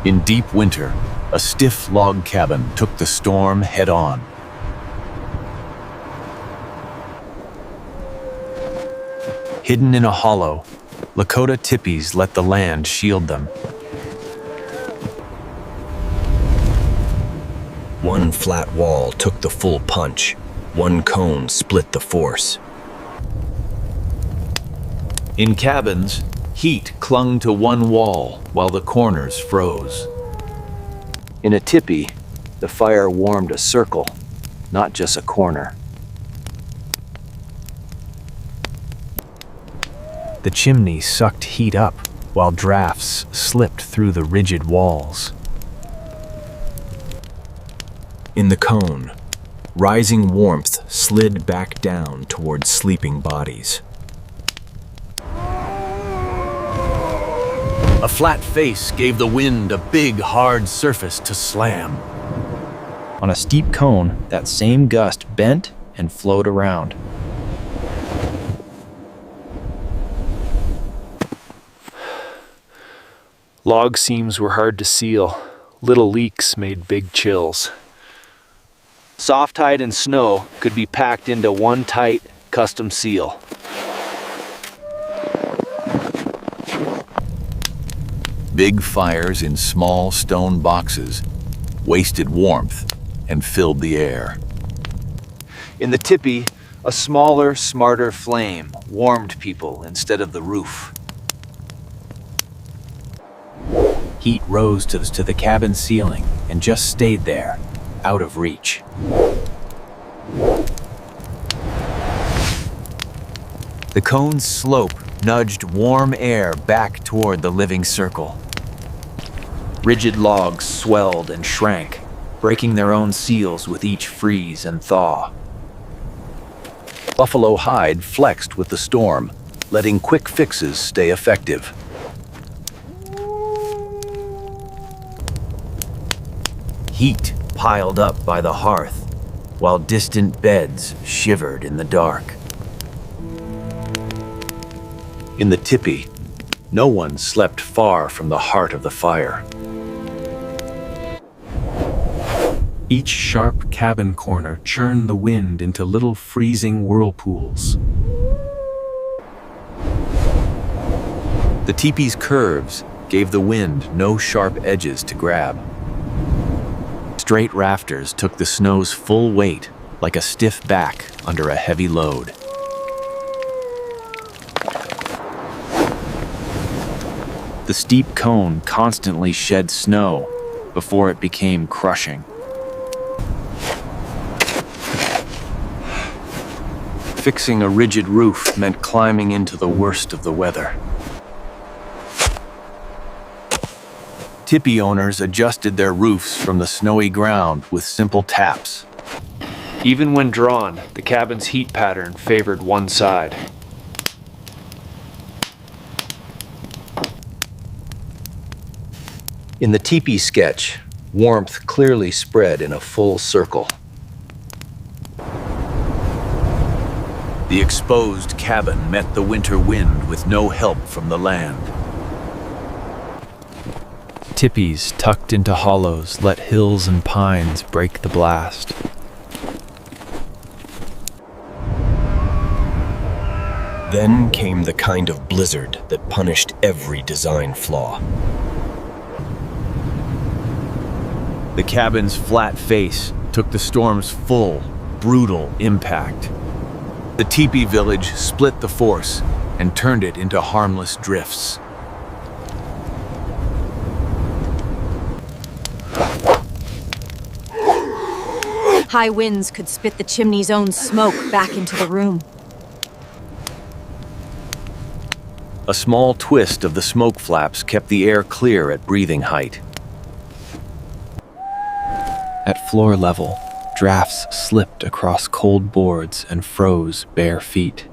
In deep winter, a stiff log cabin took the storm head-on. Hidden in a hollow, Lakota Tipis let the land shield them. One flat wall took the full punch. One cone split the force. In cabins, heat clung to one wall while the corners froze. In a tipi, the fire warmed a circle, not just a corner. The chimney sucked heat up while drafts slipped through the rigid walls. In the cone, rising warmth slid back down towards sleeping bodies. A flat face gave the wind a big, hard surface to slam. On a steep cone, that same gust bent and flowed around. Log seams were hard to seal. Little leaks made big chills. Soft-hide and snow could be packed into one tight, custom seal. Big fires in small stone boxes wasted warmth and filled the air. In the tipi, a smaller, smarter flame warmed people instead of the roof. Heat rose to the cabin ceiling and just stayed there, out of reach. The cone's slope nudged warm air back toward the living circle. Rigid logs swelled and shrank, breaking their own seals with each freeze and thaw. Buffalo hide flexed with the storm, letting quick fixes stay effective. Heat piled up by the hearth, while distant beds shivered in the dark. In the tipi, no one slept far from the heart of the fire. Each sharp cabin corner churned the wind into little freezing whirlpools. The tipi's curves gave the wind no sharp edges to grab. Straight rafters took the snow's full weight like a stiff back under a heavy load. The steep cone constantly shed snow before it became crushing. Fixing a rigid roof meant climbing into the worst of the weather. Tipi owners adjusted their roofs from the snowy ground with simple taps. Even when drawn, the cabin's heat pattern favored one side. In the tipi sketch, warmth clearly spread in a full circle. The exposed cabin met the winter wind with no help from the land. Tipis tucked into hollows let hills and pines break the blast. Then came the kind of blizzard that punished every design flaw. The cabin's flat face took the storm's full, brutal impact. The tipi village split the force and turned it into harmless drifts. High winds could spit the chimney's own smoke back into the room. A small twist of the smoke flaps kept the air clear at breathing height. At floor level, drafts slipped across cold boards and froze bare feet.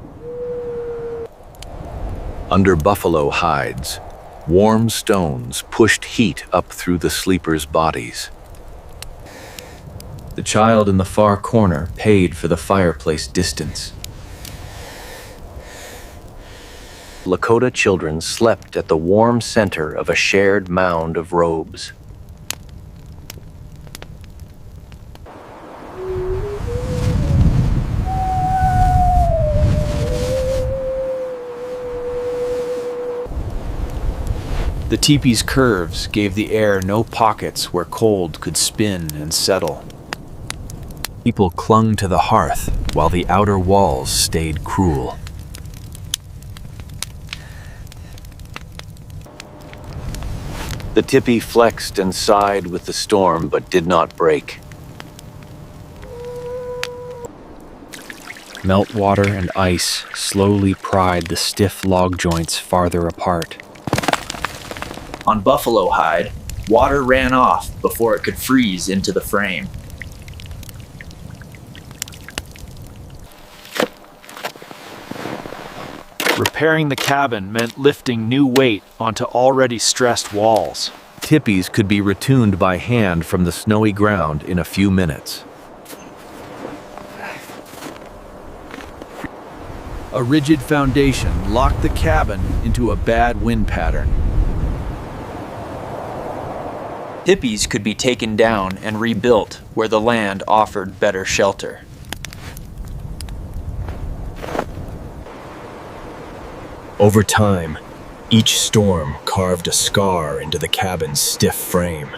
Under buffalo hides, warm stones pushed heat up through the sleepers' bodies. The child in the far corner paid for the fireplace distance. Lakota children slept at the warm center of a shared mound of robes. The teepee's curves gave the air no pockets where cold could spin and settle. People clung to the hearth while the outer walls stayed cruel. The Tipi flexed and sighed with the storm, but did not break. Meltwater and ice slowly pried the stiff log joints farther apart. On buffalo hide, water ran off before it could freeze into the frame. Repairing the cabin meant lifting new weight onto already stressed walls. Tipis could be retuned by hand from the snowy ground in a few minutes. A rigid foundation locked the cabin into a bad wind pattern. Tipis could be taken down and rebuilt where the land offered better shelter. Over time, each storm carved a scar into the cabin's stiff frame.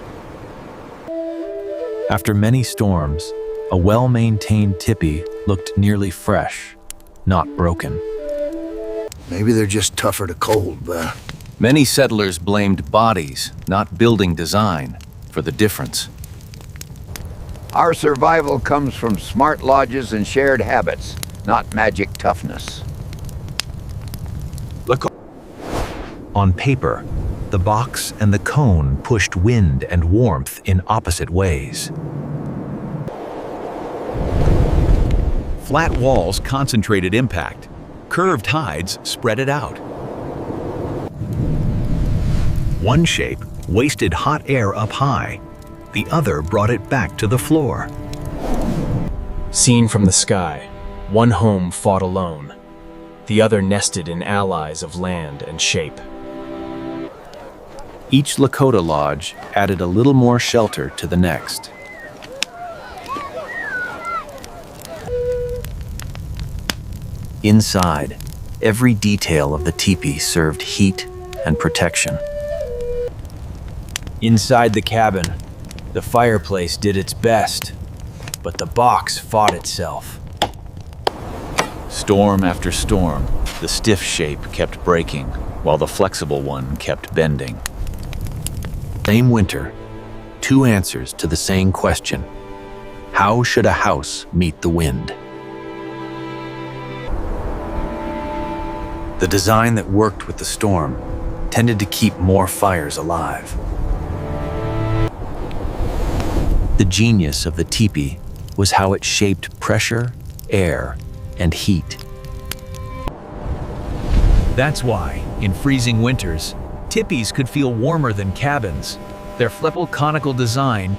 After many storms, a well-maintained tipi looked nearly fresh, not broken. Maybe they're just tougher to cold, but... Many settlers blamed bodies, not building design, for the difference. Our survival comes from smart lodges and shared habits, not magic toughness. On paper, the box and the cone pushed wind and warmth in opposite ways. Flat walls concentrated impact. Curved hides spread it out. One shape wasted hot air up high. The other brought it back to the floor. Seen from the sky, one home fought alone. The other nested in allies of land and shape. Each Lakota lodge added a little more shelter to the next. Inside, every detail of the teepee served heat and protection. Inside the cabin, the fireplace did its best, but the box fought itself. Storm after storm, the stiff shape kept breaking, while the flexible one kept bending. Same winter, two answers to the same question. How should a house meet the wind? The design that worked with the storm tended to keep more fires alive. The genius of the teepee was how it shaped pressure, air, and heat. That's why, in freezing winters, teepees could feel warmer than cabins. Their flexible conical design